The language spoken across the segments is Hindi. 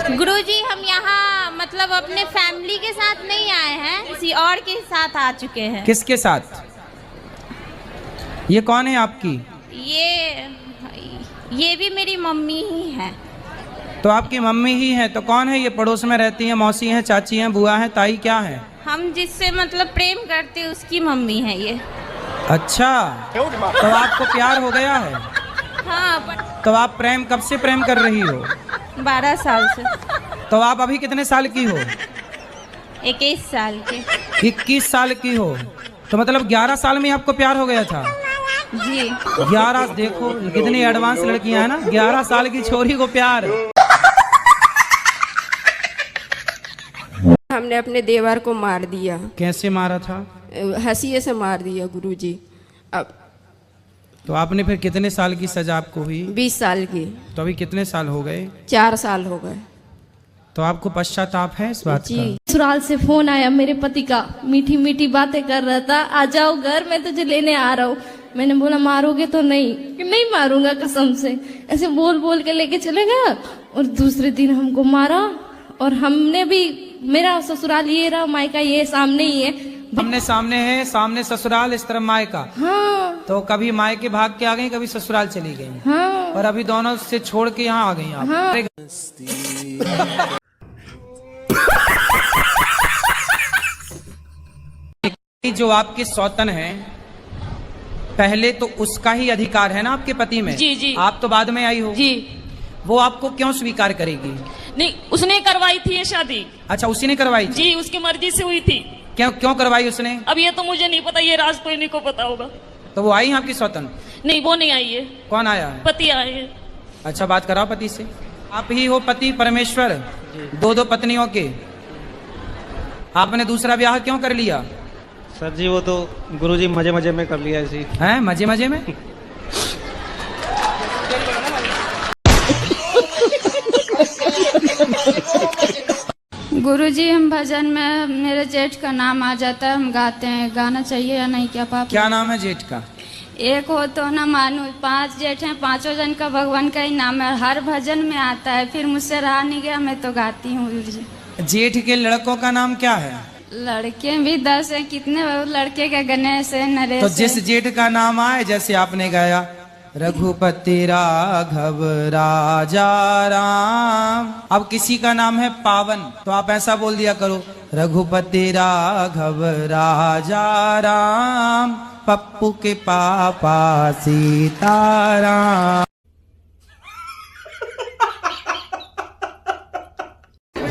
गुरुजी हम यहाँ मतलब अपने फैमिली के साथ नहीं आए हैं, किसी और के साथ आ चुके हैं। किसके साथ? ये कौन है आपकी? ये भी मेरी मम्मी ही है। तो आपकी मम्मी ही है, तो कौन है ये? पड़ोस में रहती हैं, मौसी हैं, चाची हैं, बुआ हैं, ताई, क्या है? हम जिससे मतलब प्रेम करते हैं उसकी मम्मी है ये। अच्छा, तो आपको प्यार हो गया है? हाँ। तो आप कब से प्रेम कर रही हो? 12 साल से। तो आप अभी कितने साल की हो? 21 साल के। 21 साल की हो, तो मतलब 11 साल में आपको प्यार हो गया था? जी। 11, देखो कितनी एडवांस लड़कियां हैं ना, 11 साल की छोरी को प्यार। हमने अपने देवर को मार दिया। कैसे मारा था? हंसिए से मार दिया गुरुजी। अब तो आपने फिर कितने साल की सजा आपको हुई? 20 साल की। तो अभी कितने साल हो गए? 4 साल हो गए। तो आपको पश्चाताप है इस बात का? ससुराल से फोन आया मेरे पति का, मीठी मीठी बातें कर रहा था, आ जाओ घर, मैं तुझे लेने आ रहा हूँ। मैंने बोला मारोगे तो नहीं? कि नहीं मारूंगा कसम से। ऐसे बोल बोल के लेके चले गया और दूसरे दिन हमको मारा। और हमने भी, मेरा ससुराल ये रहा, मायका ये सामने ही है। हमने सामने है, सामने ससुराल, इस तरफ मायका। हाँ। तो कभी मायके भाग के आ गई, कभी ससुराल चली गई। हाँ। और अभी दोनों से छोड़ के यहाँ आ गई आप। हाँ। जो आपके सौतन है, पहले तो उसका ही अधिकार है ना आपके पति में? जी जी। आप तो बाद में आई हो जी। वो आपको क्यों स्वीकार करेगी? नहीं, उसने करवाई थी ये शादी। अच्छा, उसी ने करवाई थी? जी, उसकी मर्जी से हुई थी। क्यों करवाई उसने? अब ये तो मुझे नहीं पता, ये राज कोई नहीं को पता होगा। तो वो आई है आपकी सौतन? नहीं, वो नहीं आई है। कौन आया है? पति आए हैं। अच्छा, बात कराओ पति से। आप ही हो पति परमेश्वर, दो पत्नियों के। आपने दूसरा ब्याह क्यों कर लिया? सर जी वो तो गुरुजी मजे मजे में कर लिया ऐसे ही। हैं? मजे मजे में? गुरुजी हम भजन में मेरे जेठ का नाम आ जाता है, हम गाते हैं, गाना चाहिए या नहीं? क्या पापा? क्या नाम है जेठ का? एक हो तो ना मानू, 5 जेठ हैं, 5 जन का भगवान का ही नाम है, हर भजन में आता है। फिर मुझसे रहा नहीं गया, मैं तो गाती हूँ गुरुजी। जेठ के लड़कों का नाम क्या है? लड़के भी 10 हैं। कितने लड़के के? गणेश है, नरेश। तो जिस जेठ का नाम आए, जैसे आपने गाया रघुपति राघव राजा राम, अब किसी का नाम है पावन, तो आप ऐसा बोल दिया करो, रघुपति राघव राजा राम, पप्पू के पापा सीताराम।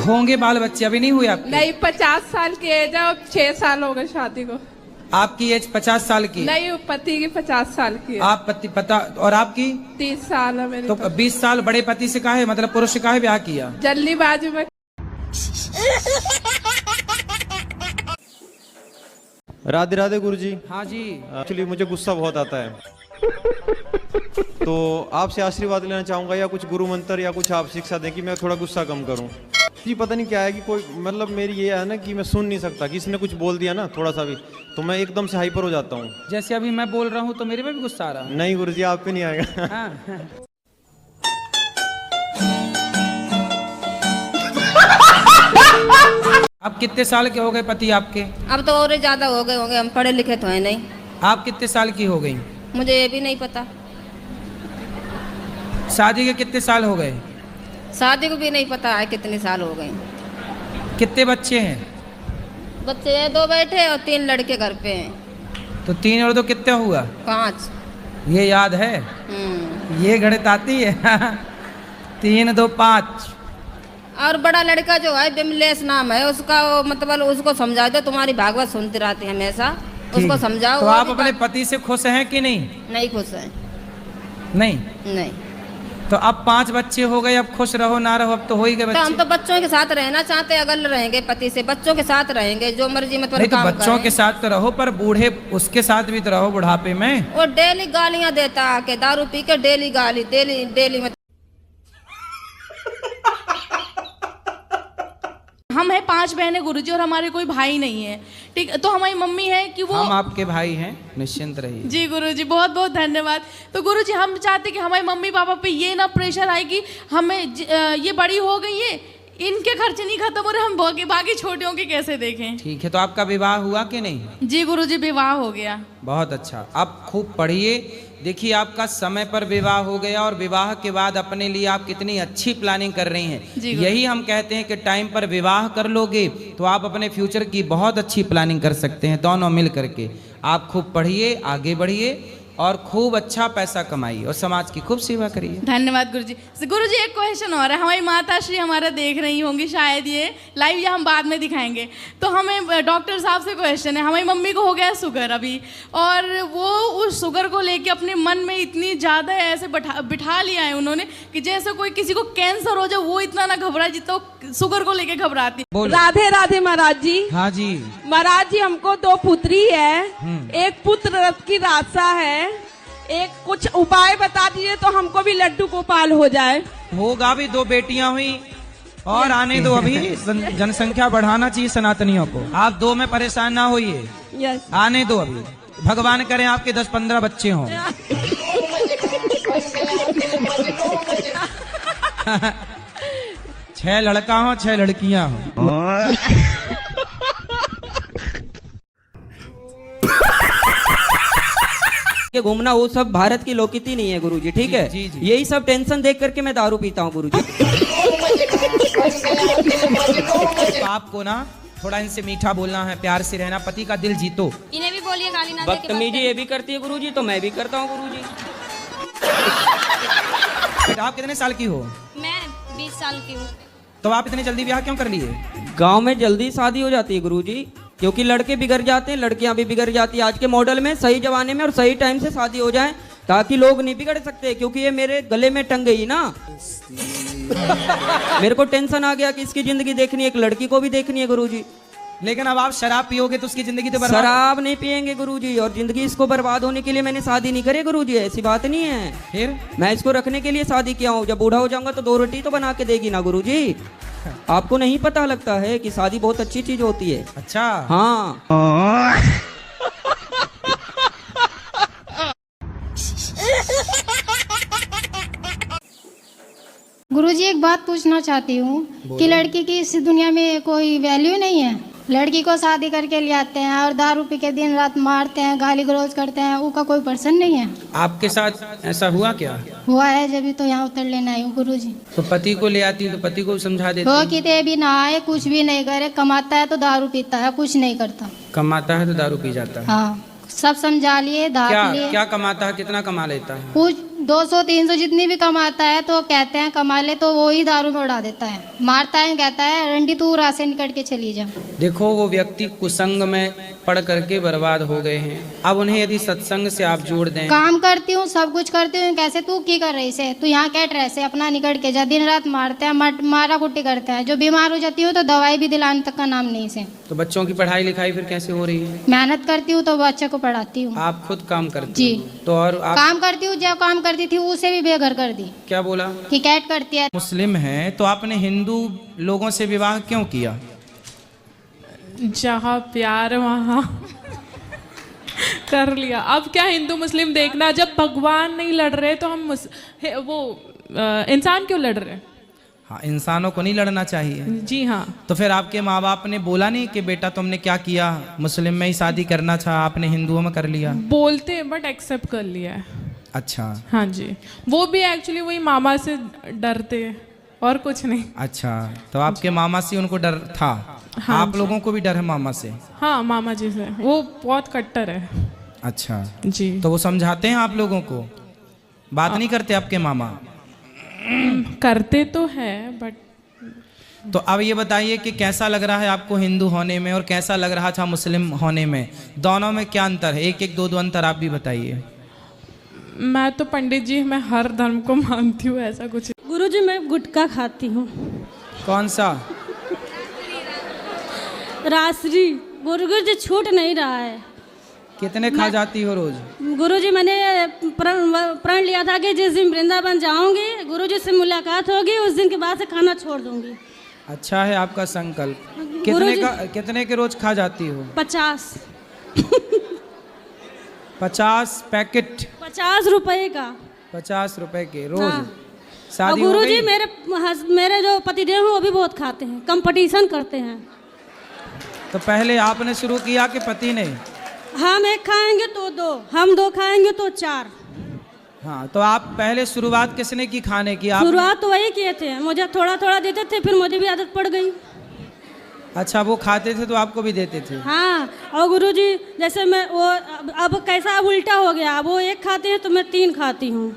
होंगे बाल बच्चे? अभी नहीं हुए आपके? नहीं, 50 साल की एज है, अब 6 साल हो गए शादी को। आपकी एज 50 साल की? नहीं, पति की 50 साल की है। आप पता, और आपकी? 30 साल है मेरी। तो 20 साल बड़े पति से काहे, मतलब पुरुष से काहे ब्याह किया? जल्दीबाजी में। राधे राधे गुरुजी। हाँ जी। एक्चुअली मुझे गुस्सा बहुत आता है, तो आपसे आशीर्वाद लेना चाहूंगा, या कुछ गुरु मंत्र या कुछ आप शिक्षा दें कि मैं थोड़ा गुस्सा कम करूं। जी पता नहीं क्या है कि कोई, मतलब मेरी ये है ना कि मैं सुन नहीं सकता, किसी ने कुछ बोल दिया ना थोड़ा सा भी, तो मैं एकदम से हाइपर हो जाता हूँ। जैसे अभी मैं बोल रहा हूँ तो मेरे पे भी गुस्सा आ रहा है? नहीं गुरुजी, आप पे नहीं आएगा। हाँ। अब कितने साल के हो गए पति आपके? अब तो और ज्यादा हो गए होंगे, हम पढ़े लिखे तो है नहीं। आप कितने साल की हो गई? मुझे ये भी नहीं पता। शादी के कितने साल हो गए? शादी को भी नहीं पता है कितने साल हो गए। कितने बच्चे हैं? बच्चे 2 बैठे और 3 लड़के घर पे हैं। तो 3 और 2 कितने हुआ? 5। ये याद है? ये गणित आती है? 3 2 5। और बड़ा लड़का जो है बिमलेश नाम है उसका, वो मतलब उसको समझा दो, तुम्हारी भागवत सुनती रहती है हमेशा, उसको समझाओ। तो आप अपने पति से खुश हैं कि नहीं? नहीं खुश है। नहीं? नहीं। तो अब 5 बच्चे हो गए, अब खुश रहो ना रहो, अब तो हो ही गए बच्चे। तो हम तो बच्चों के साथ रहना चाहते हैं, अगर रहेंगे पति से, बच्चों के साथ रहेंगे, जो मर्जी मतलब नहीं, तो काम बच्चों के साथ तो रहो, पर बूढ़े उसके साथ भी तो रहो बुढ़ापे में। वो डेली गालियां देता आके, दारू पी के डेली गाली, डेली मतलब। हम है 5 बहनें गुरुजी, और हमारे कोई भाई नहीं है। ठीक, तो हमारी मम्मी है कि वो, हम आपके भाई हैं, निश्चिंत रहिए। जी गुरुजी, बहुत बहुत धन्यवाद। तो गुरुजी हम चाहते कि हमारे मम्मी पापा पे ये ना प्रेशर आए कि हमें ये बड़ी हो गई है, इनके खर्चे नहीं खत्म हो रहे, हम बाकी छोटियों के कैसे देखें। ठीक है, तो आपका विवाह हुआ कि नहीं? जी गुरुजी, विवाह हो गया। बहुत अच्छा। अब खूब पढ़िए। देखिए, आपका समय पर विवाह हो गया और विवाह के बाद अपने लिए आप कितनी अच्छी प्लानिंग कर रही हैं। यही हम कहते हैं कि टाइम पर विवाह कर लोगे तो आप अपने फ्यूचर की बहुत अच्छी प्लानिंग कर सकते हैं, दोनों मिल करके। आप खूब पढ़िए, आगे बढ़िए और खूब अच्छा पैसा कमाइए और समाज की खूब सेवा करिए। धन्यवाद गुरुजी। गुरुजी, एक क्वेश्चन और है। हमारी माता श्री हमारा देख रही होंगी शायद ये लाइव, या हम बाद में दिखाएंगे। तो हमें डॉक्टर साहब से क्वेश्चन है। हमारी मम्मी को हो गया शुगर अभी, और वो उस शुगर को लेके अपने मन में इतनी ज़्यादा ऐसे बिठा लिया है उन्होंने कि जैसे कोई किसी को कैंसर हो जाए वो इतना ना घबराए जितना शुगर को लेके घबराती। राधे राधे महाराज जी। हाँ जी महाराज जी, हमको 2 पुत्री है, एक पुत्र रथ की राशा है, एक कुछ उपाय बता दीजिए तो हमको भी लड्डू गोपाल हो जाए। होगा भी, 2 बेटियां हुई और आने दो, अभी जनसंख्या बढ़ाना चाहिए सनातनियों को। आप 2 में परेशान ना होइए, यस, आने दो। अभी भगवान करें आपके 10-15 बच्चे हों। 6 लड़का हो, 6 लड़कियां हो। के घूमना वो सब भारत की लोकनीति नहीं है गुरुजी, ठीक है। जी, जी। यही सब टेंशन देख करके मैं दारू पीता हूँ गुरुजी। तो आपको ना थोड़ा इनसे मीठा बोलना है, प्यार से रहना, पति का दिल जीतो। इन्हें भी बोलिए गाली ना दे के बात बदतमीजी ये भी करती है गुरुजी, तो मैं भी करता हूँ गुरुजी। बेटा, आप कितने साल की हो? मैं 20 साल की हूँ। तो आप इतनी जल्दी ब्याह क्यों कर लिए? गांव में जल्दी शादी हो जाती है गुरुजी, क्योंकि लड़के बिगड़ जाते हैं, लड़कियां भी बिगड़ जाती है। आज के मॉडल में सही जमाने में और सही टाइम से शादी हो जाए ताकि लोग नहीं बिगड़ सकते, क्योंकि ये मेरे गले में टंग गई ना। मेरे को टेंशन आ गया कि इसकी जिंदगी देखनी है, एक लड़की को भी देखनी है गुरुजी। लेकिन अब आप शराब पियोगे तो उसकी जिंदगी तो बर्बाद। शराब नहीं पियेंगे गुरुजी, और जिंदगी इसको बर्बाद होने के लिए मैंने शादी नहीं करी गुरुजी, ऐसी बात नहीं है। फिर मैं इसको रखने के लिए शादी किया हूँ। जब बूढ़ा हो जाऊंगा तो 2 रोटी तो बना के देगी ना गुरुजी। आपको नहीं पता लगता है कि शादी बहुत अच्छी चीज होती है। अच्छा, हाँ। गुरुजी, एक बात पूछना चाहती हूँ कि लड़की की इस दुनिया में कोई वैल्यू नहीं है। लड़की को शादी करके ले आते हैं और दारू पी के दिन रात मारते हैं, गाली गलौज करते हैं, उसका कोई पर्सन नहीं है। आपके साथ ऐसा हुआ क्या? हुआ है, जब तो यहाँ उतर लेना आई हूँ गुरुजी। तो पति को ले आती तो पति को समझा देती। वो किते भी ना आए, कुछ भी नहीं करे, कमाता है तो दारू पीता है, कुछ नहीं करता। कमाता है तो दारू पी जाता है। हाँ, सब समझा लिए, धाक लिए। क्या कमाता है, कितना कमा लेता है? कुछ 200-300 जितनी भी कमाता है तो कहते हैं कमा ले, तो वो ही दारू में उड़ा देता है, मारता है, कहता है रंडी तू राह से निकट के चली जा। देखो, वो व्यक्ति कुसंग में पढ़ करके बर्बाद हो गए हैं। अब उन्हें यदि सत्संग से आप जोड़ दें। काम करती हूँ, सब कुछ करती हूँ, कैसे तू की कर रही से, तू यहाँ कैट रहे से, अपना निकट के जा। दिन रात मारते हैं, मारा कुट्टी करते हैं। जो बीमार हो जाती हूँ तो दवाई भी दिलाने तक का नाम नहीं से। तो बच्चों की पढ़ाई लिखाई फिर कैसे हो रही है? मेहनत करती हूँ तो बच्चे को पढ़ाती हूँ। आप खुद काम करती जी। तो और आप काम करती हूँ, जो काम करती थी उसे भी बेघर कर दी। क्या बोला? कि कैट करती है। मुस्लिम है तो आपने हिंदू लोगों से विवाह क्यों किया? जहाँ प्यार वहाँ कर लिया। अब क्या हिंदू मुस्लिम देखना, जब भगवान नहीं लड़ रहे तो हम इंसान क्यों लड़ रहे? हाँ, इंसानों को नहीं लड़ना चाहिए। जी हाँ। तो फिर आपके माँ बाप ने बोला नहीं कि बेटा तुमने क्या किया, मुस्लिम में ही शादी करना था, आपने हिंदुओं में कर लिया? बोलते बट एक्सेप्ट कर लिया है। अच्छा। हाँ जी, वो भी एक्चुअली वही मामा से डरते और कुछ नहीं। अच्छा, तो आपके मामा से उनको डर था? हाँ, आप लोगों को भी डर है मामा से? हाँ, मामा जी से। वो बहुत कट्टर है। अच्छा जी। तो वो समझाते हैं आप लोगों को? बात नहीं करते आपके मामा? करते तो है बट। तो अब ये बताइए कि कैसा लग रहा है आपको हिंदू होने में और कैसा लग रहा था मुस्लिम होने में? दोनों में क्या अंतर है? एक एक दो अंतर आप भी बताइए। मैं तो पंडित जी, मैं हर धर्म को मानती हूँ, ऐसा कुछ। गुरुजी, मैं गुटखा खाती हूँ। कौन सा? रासरी। गुरुजी, छूट नहीं रहा है। कितने खा जाती हो रोज? गुरुजी, मैंने प्रण लिया था कि जिस दिन वृंदावन जाऊंगी, गुरुजी से मुलाकात होगी, उस दिन के बाद से खाना छोड़ दूंगी। अच्छा है आपका संकल्प। कितने के रोज खा जाती हो? 50। 50 पैकेट? 50 रुपए का। 50 रुपए के रोज? हाँ। शादी हो गुरुजी गई? मेरे जो पतिदेव हैं वो भी बहुत खाते हैं, कंपटीशन करते हैं। तो पहले आपने शुरू किया कि पति ने? हम एक खाएंगे तो 2, हम 2 खाएंगे तो 4। हाँ, तो आप पहले शुरुआत किसने की खाने की? आप? शुरुआत तो वही किए थे, मुझे थोड़ा थोड़ा देते थे, फिर मुझे भी आदत पड़ गई। अच्छा, वो खाते थे तो आपको भी देते थे? हाँ, और गुरुजी जैसे मैं वो अब कैसा उल्टा हो गया, वो 1 खाते हैं तो मैं 3 खाती हूँ।